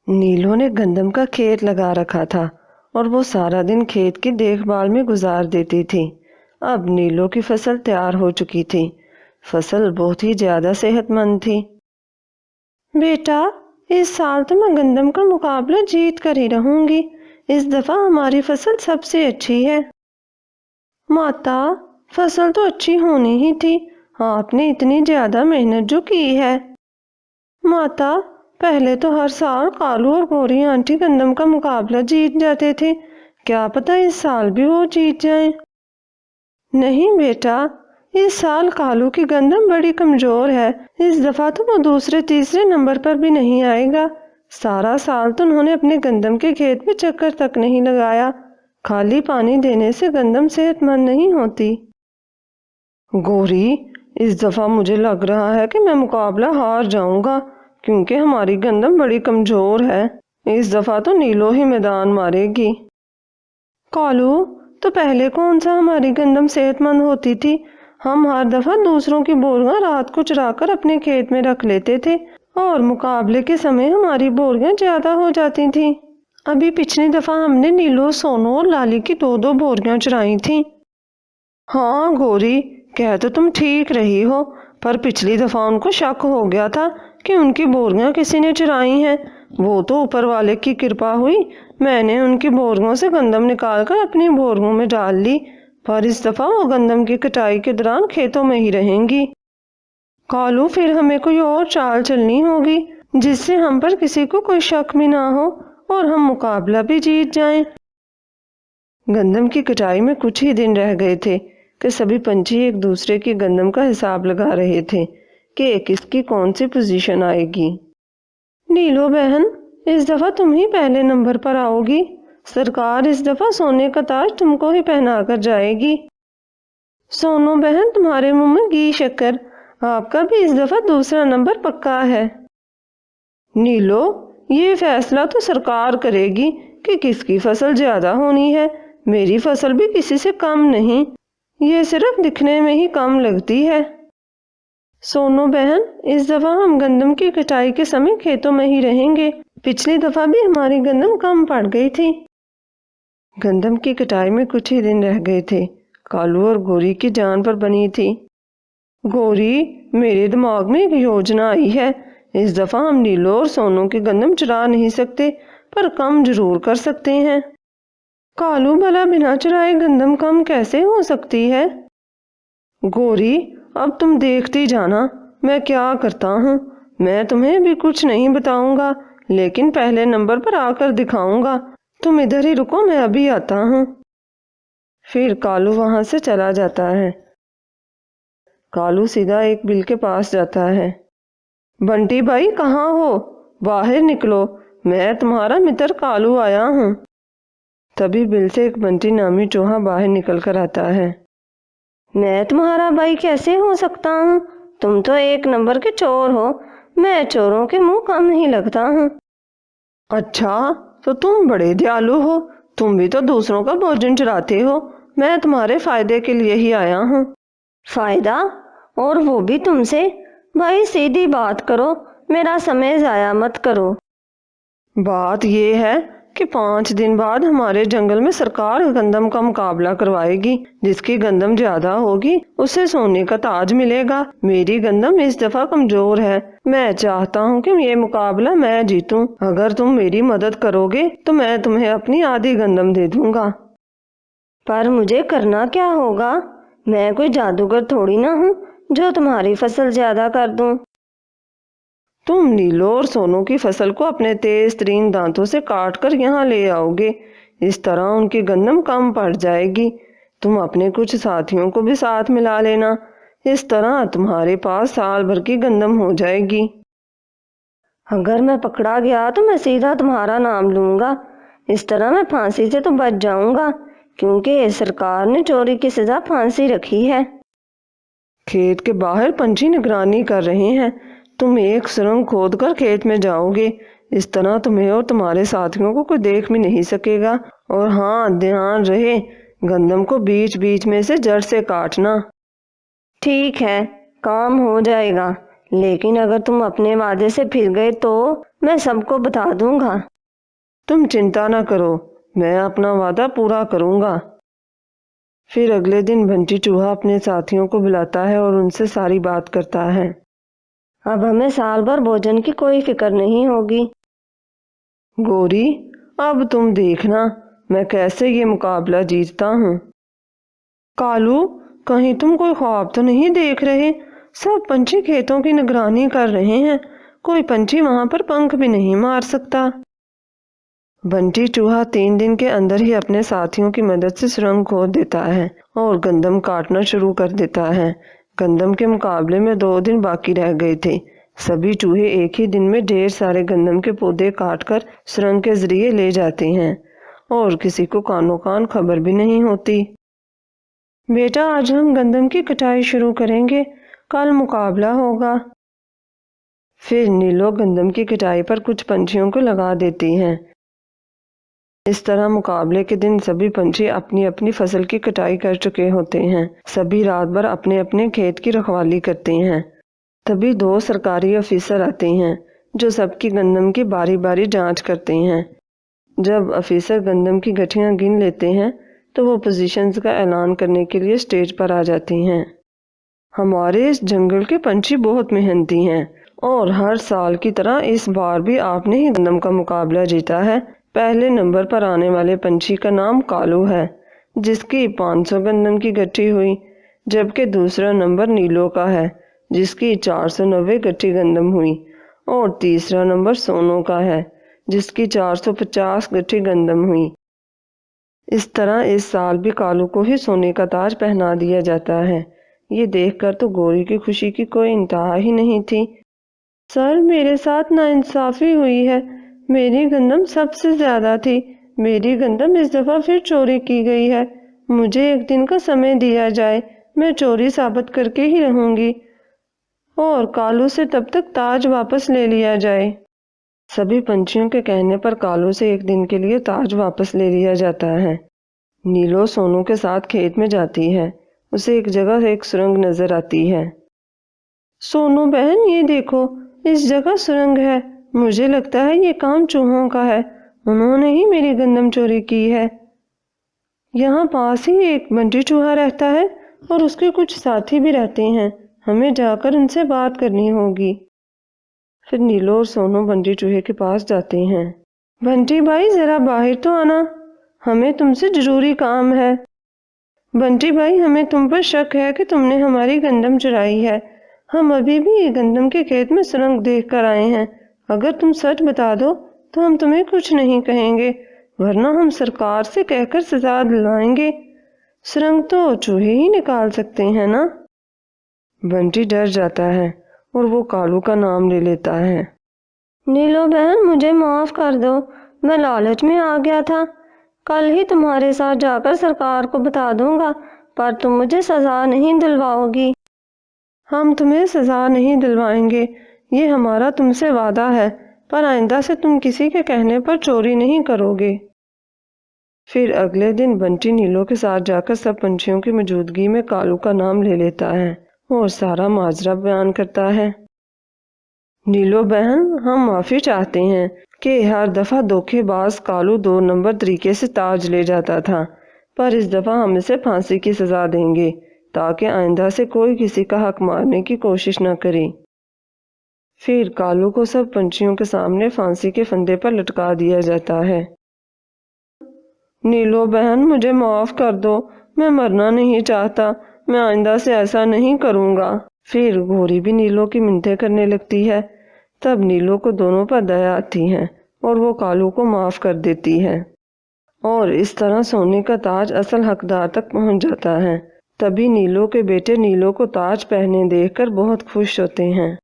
نیلو نے گندم کا کھیت لگا رکھا تھا اور وہ سارا دن کھیت کی دیکھ بھال میں گزار دیتی تھی۔ اب نیلو کی فصل تیار ہو چکی تھی۔ فصل بہت ہی زیادہ صحت مند تھی۔ بیٹا، اس سال تو میں گندم کا مقابلہ جیت کر ہی رہوں گی۔ اس دفعہ ہماری فصل سب سے اچھی ہے۔ ماتا، فصل تو اچھی ہونی ہی تھی، آپ نے اتنی زیادہ محنت جو کی ہے۔ ماتا، پہلے تو ہر سال کالو اور گوری آنٹی گندم کا مقابلہ جیت جاتے تھے، کیا پتہ اس سال بھی وہ جیت جائیں۔ نہیں بیٹا، اس سال کالو کی گندم بڑی کمزور ہے، اس دفعہ تو وہ دوسرے تیسرے نمبر پر بھی نہیں آئے گا۔ سارا سال تو انہوں نے اپنے گندم کے کھیت میں چکر تک نہیں لگایا۔ خالی پانی دینے سے گندم صحت مند نہیں ہوتی۔ گوری، اس دفعہ مجھے لگ رہا ہے کہ میں مقابلہ ہار جاؤں گا، کیونکہ ہماری گندم بڑی کمزور ہے۔ اس دفعہ تو نیلو ہی میدان مارے گی۔ کالو، تو پہلے کون سا ہماری گندم صحت مند ہوتی تھی؟ ہم ہر دفعہ دوسروں کی بوریاں رات کو چرا کر اپنے کھیت میں رکھ لیتے تھے اور مقابلے کے سمے ہماری بوریاں زیادہ ہو جاتی تھیں۔ ابھی پچھلی دفعہ ہم نے نیلو، سونو اور لالی کی 2 بوریاں چرائی تھیں۔ ہاں گوری، کہہ تو تم ٹھیک رہی ہو، پر پچھلی دفعہ ان کو شک ہو گیا تھا کہ ان کی بوریاں کسی نے چرائی ہیں۔ وہ تو اوپر والے کی کرپا ہوئی، میں نے ان کی بوریوں سے گندم نکال کر اپنی بوریوں میں ڈال لی، پر اس دفعہ وہ گندم کی کٹائی کے دوران کھیتوں میں ہی رہیں گی۔ کالو، پھر ہمیں کوئی اور چال چلنی ہوگی جس سے ہم پر کسی کو کوئی شک بھی نہ ہو اور ہم مقابلہ بھی جیت جائیں۔ گندم کی کٹائی میں کچھ ہی دن رہ گئے تھے کہ سبھی پنچھی ایک دوسرے کی گندم کا حساب لگا رہے تھے کہ کس کی کون سی پوزیشن آئے گی۔ نیلو بہن، اس دفعہ تم ہی پہلے نمبر پر آؤ گی۔ سرکار اس دفعہ سونے کا تاج تم کو ہی پہنا کر جائے گی۔ سونو بہن، تمہارے منہ میں گھی شکر، آپ کا بھی اس دفعہ دوسرا نمبر پکا ہے۔ نیلو، یہ فیصلہ تو سرکار کرے گی کہ کس کی فصل زیادہ ہونی ہے۔ میری فصل بھی کسی سے کم نہیں، یہ صرف دکھنے میں ہی کم لگتی ہے۔ سونو بہن، اس دفعہ ہم گندم کی کٹائی کے سمے کھیتوں میں ہی رہیں گے، پچھلی دفعہ بھی ہماری گندم کم پڑ گئی تھی۔ گندم کی کٹائی میں کچھ ہی دن رہ گئے تھے، کالو اور گوری کی جان پر بنی تھی۔ گوری، میرے دماغ میں ایک یوجنا آئی ہے، اس دفعہ ہم نیلو اور سونو کی گندم چرا نہیں سکتے، پر کم ضرور کر سکتے ہیں۔ کالو، بھلا بنا چرائے گندم کم کیسے ہو سکتی ہے؟ گوری، اب تم دیکھتی جانا میں کیا کرتا ہوں۔ میں تمہیں بھی کچھ نہیں بتاؤں گا، لیکن پہلے نمبر پر آ کر دکھاؤں گا۔ تم ادھر ہی رکو، میں ابھی آتا ہوں۔ پھر کالو وہاں سے چلا جاتا ہے۔ کالو سیدھا ایک بل کے پاس جاتا ہے۔ بنٹی بھائی کہاں ہو؟ باہر نکلو، میں تمہارا متر کالو آیا ہوں۔ تبھی بل سے ایک بنٹی نامی چوہا باہر نکل کر آتا ہے۔ میں تمہارا بھائی کیسے ہو سکتا ہوں؟ تم تو 1 نمبر کے چور ہو، میں چوروں کے منہ کم ہی لگتا ہوں۔ اچھا، تو تم بڑے دیالو ہو، تم بھی تو دوسروں کا بھوجن چراتے ہو، میں تمہارے فائدے کے لیے ہی آیا ہوں۔ فائدہ؟ اور وہ بھی تم سے؟ بھائی سیدھی بات کرو، میرا سمے ضائع مت کرو۔ بات یہ ہے کہ 5 دن بعد ہمارے جنگل میں سرکار گندم کا مقابلہ کروائے گی، جس کی گندم زیادہ ہوگی اسے سونے کا تاج ملے گا۔ میری گندم اس دفعہ کمزور ہے، میں چاہتا ہوں کہ یہ مقابلہ میں جیتوں۔ اگر تم میری مدد کرو گے تو میں تمہیں اپنی آدھی گندم دے دوں گا۔ پر مجھے کرنا کیا ہوگا؟ میں کوئی جادوگر تھوڑی نہ ہوں جو تمہاری فصل زیادہ کر دوں۔ تم نیلو اور سونو کی فصل کو اپنے تیز ترین دانتوں سے کاٹ کر یہاں لے آؤ گے، اس طرح ان کی گندم کم پڑ جائے گی۔ تم اپنے کچھ ساتھیوں کو بھی ساتھ ملا لینا، اس طرح تمہارے پاس سال بھر کی گندم ہو جائے گی۔ اگر میں پکڑا گیا تو میں سیدھا تمہارا نام لوں گا، اس طرح میں پھانسی سے تو بچ جاؤں گا، کیونکہ سرکار نے چوری کی سزا پھانسی رکھی ہے۔ کھیت کے باہر پنچھی نگرانی کر رہے ہیں، تم ایک سرنگ کھود کر کھیت میں جاؤ گے، اس طرح تمہیں اور تمہارے ساتھیوں کو کوئی دیکھ بھی نہیں سکے گا۔ اور ہاں، دھیان رہے گندم کو بیچ بیچ میں سے جڑ سے کاٹنا۔ ٹھیک ہے، کام ہو جائے گا، لیکن اگر تم اپنے وعدے سے پھر گئے تو میں سب کو بتا دوں گا۔ تم چنتا نہ کرو، میں اپنا وعدہ پورا کروں گا۔ پھر اگلے دن بنٹی چوہا اپنے ساتھیوں کو بلاتا ہے اور ان سے ساری بات کرتا ہے۔ اب ہمیں سال بھر بھوجن کی کوئی فکر نہیں ہوگی۔ گوری، اب تم دیکھنا میں کیسے یہ مقابلہ جیتتا ہوں۔ کالو، کہیں تم کوئی خواب تو نہیں دیکھ رہے؟ سب پنچھی کھیتوں کی نگرانی کر رہے ہیں، کوئی پنچھی وہاں پر پنکھ بھی نہیں مار سکتا۔ بنٹی چوہا 3 دن کے اندر ہی اپنے ساتھیوں کی مدد سے سرنگ کھود دیتا ہے اور گندم کاٹنا شروع کر دیتا ہے۔ گندم کے مقابلے میں 2 دن باقی رہ گئے تھے۔ سبھی چوہے ایک ہی دن میں ڈھیر سارے گندم کے پودے کاٹ کر سرنگ کے ذریعے لے جاتے ہیں اور کسی کو کانوں کان خبر بھی نہیں ہوتی۔ بیٹا، آج ہم گندم کی کٹائی شروع کریں گے، کل مقابلہ ہوگا۔ پھر نیلو گندم کی کٹائی پر کچھ پنچھیوں کو لگا دیتی ہیں۔ اس طرح مقابلے کے دن سبھی پنچھی اپنی اپنی فصل کی کٹائی کر چکے ہوتے ہیں۔ سبھی رات بھر اپنے اپنے کھیت کی رکھوالی کرتے ہیں۔ تبھی 2 سرکاری افیسر آتے ہیں جو سب کی گندم کی باری باری جانچ کرتے ہیں۔ جب افیسر گندم کی گٹھیاں گن لیتے ہیں تو وہ پوزیشنز کا اعلان کرنے کے لیے اسٹیج پر آ جاتے ہیں۔ ہمارے اس جنگل کے پنچھی بہت محنتی ہیں اور ہر سال کی طرح اس بار بھی آپ نے ہی گندم کا مقابلہ جیتا ہے۔ پہلے نمبر پر آنے والے پنچھی کا نام کالو ہے، جس کی 500 گندم کی گٹھی ہوئی، جبکہ دوسرا نمبر نیلو کا ہے، جس کی 490 گٹھی گندم ہوئی، اور تیسرا نمبر سونو کا ہے، جس کی 450 گٹھی گندم ہوئی۔ اس طرح اس سال بھی کالو کو ہی سونے کا تاج پہنا دیا جاتا ہے۔ یہ دیکھ کر تو گوری کی خوشی کی کوئی انتہا ہی نہیں تھی۔ سر، میرے ساتھ ناانصافی ہوئی ہے، میری گندم سب سے زیادہ تھی، میری گندم اس دفعہ پھر چوری کی گئی ہے، مجھے 1 دن کا سمے دیا جائے، میں چوری ثابت کر کے ہی رہوں گی اور کالو سے تب تک تاج واپس لے لیا جائے۔ سبھی پنچھیوں کے کہنے پر کالو سے 1 دن کے لیے تاج واپس لے لیا جاتا ہے۔ نیلو سونو کے ساتھ کھیت میں جاتی ہے، اسے ایک جگہ ایک سرنگ نظر آتی ہے۔ سونو بہن، یہ دیکھو، اس جگہ سرنگ ہے، مجھے لگتا ہے یہ کام چوہوں کا ہے، انہوں نے ہی میری گندم چوری کی ہے۔ یہاں پاس ہی ایک بنٹی چوہا رہتا ہے اور اس کے کچھ ساتھی بھی رہتے ہیں، ہمیں جا کر ان سے بات کرنی ہوگی۔ پھر نیلو اور سونو بنٹی چوہے کے پاس جاتے ہیں۔ بنٹی بھائی، ذرا باہر تو آنا، ہمیں تم سے ضروری کام ہے۔ بنٹی بھائی، ہمیں تم پر شک ہے کہ تم نے ہماری گندم چرائی ہے، ہم ابھی بھی گندم کے کھیت میں سرنگ دیکھ کر آئے ہیں، اگر تم سچ بتا دو تو ہم تمہیں کچھ نہیں کہیں گے، ورنہ ہم سرکار سے کہہ کر سزا دلوائیں گے، سرنگ تو چوہے ہی نکال سکتے ہیں نا۔ بنٹی ڈر جاتا ہے اور وہ کالو کا نام لے لیتا ہے۔ نیلو بہن، مجھے معاف کر دو، میں لالچ میں آ گیا تھا، کل ہی تمہارے ساتھ جا کر سرکار کو بتا دوں گا، پر تم مجھے سزا نہیں دلواؤ گی۔ ہم تمہیں سزا نہیں دلوائیں گے، یہ ہمارا تم سے وعدہ ہے، پر آئندہ سے تم کسی کے کہنے پر چوری نہیں کرو گے۔ پھر اگلے دن بنٹی نیلو کے ساتھ جا کر سب پنچھیوں کی موجودگی میں کالو کا نام لے لیتا ہے اور سارا ماجرا بیان کرتا ہے۔ نیلو بہن، ہم معافی چاہتے ہیں کہ ہر دفعہ دھوکے باز کالو 2 نمبر طریقے سے تاج لے جاتا تھا، پر اس دفعہ ہم اسے پھانسی کی سزا دیں گے تاکہ آئندہ سے کوئی کسی کا حق مارنے کی کوشش نہ کرے۔ پھر کالو کو سب پنچھیوں کے سامنے پھانسی کے پھندے پر لٹکا دیا جاتا ہے۔ نیلو بہن، مجھے معاف کر دو، میں مرنا نہیں چاہتا، میں آئندہ سے ایسا نہیں کروں گا۔ پھر گوری بھی نیلو کی منتیں کرنے لگتی ہے، تب نیلو کو دونوں پر دیا آتی ہے اور وہ کالو کو معاف کر دیتی ہے، اور اس طرح سونے کا تاج اصل حقدار تک پہنچ جاتا ہے۔ تبھی نیلو کے بیٹے نیلو کو تاج پہنے دیکھ کر بہت خوش ہوتے ہیں۔